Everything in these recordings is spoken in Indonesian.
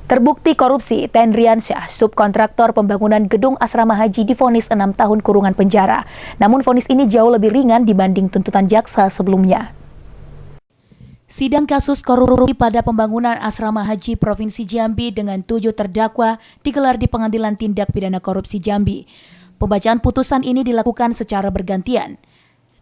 Terbukti korupsi, Tendriansyah, subkontraktor pembangunan gedung asrama haji divonis 6 tahun kurungan penjara. Namun vonis ini jauh lebih ringan dibanding tuntutan jaksa sebelumnya. Sidang kasus korupsi pada pembangunan asrama haji Provinsi Jambi dengan 7 terdakwa digelar di Pengadilan Tindak Pidana Korupsi Jambi. Pembacaan putusan ini dilakukan secara bergantian.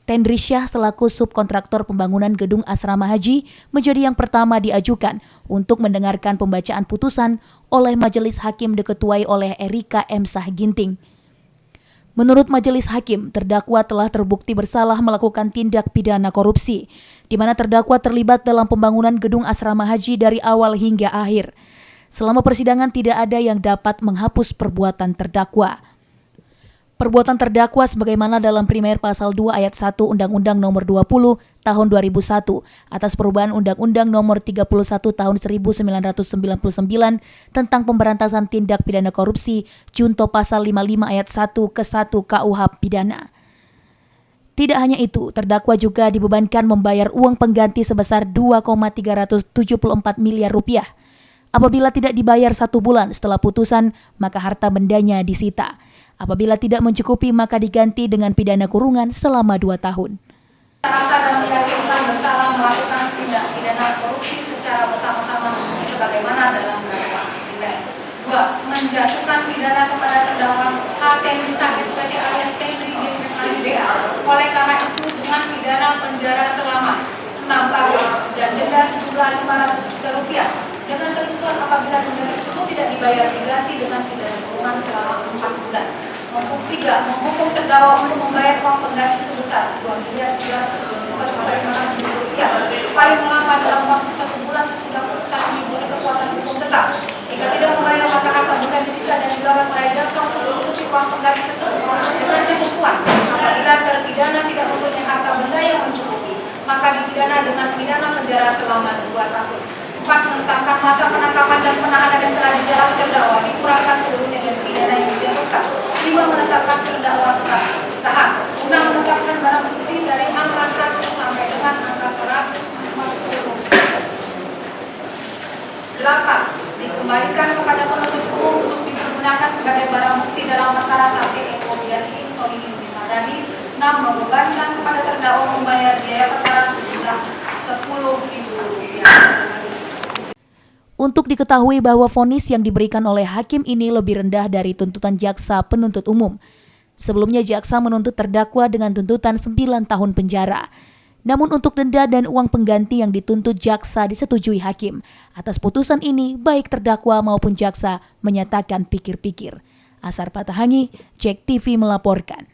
Tendriansyah selaku subkontraktor pembangunan gedung asrama haji menjadi yang pertama diajukan untuk mendengarkan pembacaan putusan oleh Majelis Hakim diketuai oleh Erika M. Sahginting. Menurut Majelis Hakim, terdakwa telah terbukti bersalah melakukan tindak pidana korupsi, di mana terdakwa terlibat dalam pembangunan gedung asrama haji dari awal hingga akhir. Selama persidangan tidak ada yang dapat menghapus perbuatan terdakwa. Perbuatan terdakwa sebagaimana dalam Primer Pasal 2 Ayat 1 Undang-Undang Nomor 20 Tahun 2001 atas perubahan Undang-Undang Nomor 31 Tahun 1999 tentang pemberantasan tindak pidana korupsi junto Pasal 55 Ayat 1 ke 1 KUH Pidana. Tidak hanya itu, terdakwa juga dibebankan membayar uang pengganti sebesar 2,374 miliar rupiah. Apabila tidak dibayar 1 bulan setelah putusan, maka harta bendanya disita. Apabila tidak mencukupi, maka diganti dengan pidana kurungan selama 2 tahun. Rasa dan meyakinkan bersalah melakukan tindak pidana korupsi secara bersama-sama sebagaimana dalam dakwaan. 2. Menjatuhkan pidana kepada terdakwa Tendriansyah SPT alias Tendri DPA oleh karena itu dengan pidana penjara selama 6 tahun dan denda sejumlah 500 juta rupiah. Dengan ketentuan apabila denda tersebut tidak dibayar diganti dengan pidana kurungan selama 4 bulan. 3. Menghukum terdakwa untuk membayar uang pengganti sebesar 2.300 juta rupiah paling lambat dalam waktu 1 bulan sesudah putusan ini berkekuatan hukum tetap. Jika tidak membayar maka harta benda disita dan dilarang oleh jaksa untuk menutupi uang pengganti tersebut. Dengan ketentuan apabila terpidana tidak mempunyai harta benda yang mencukupi, maka dipidana dengan pidana penjara selama 2 tahun. 4. Menetapkan masa penangkapan dan penahanan yang telah dijalani terdakwa dikurangkan seluruhnya dari pidana yang dijatuhkan. 5. Menetapkan terdakwa tetap ditahan. 6. Menetapkan barang bukti dari angka 1 sampai dengan angka 150. 8. Dikembalikan kepada penuntut umum untuk dipergunakan sebagai barang bukti dalam perkara saksi Eko Diani Solihin Mardani. 6. Membebankan kepada terdakwa membayar biaya perkara sejumlah Rp10.000. Untuk diketahui bahwa vonis yang diberikan oleh hakim ini lebih rendah dari tuntutan jaksa penuntut umum. Sebelumnya jaksa menuntut terdakwa dengan tuntutan 9 tahun penjara. Namun untuk denda dan uang pengganti yang dituntut jaksa disetujui hakim. Atas putusan ini, baik terdakwa maupun jaksa menyatakan pikir-pikir. Asar Patahangi, JEK TV melaporkan.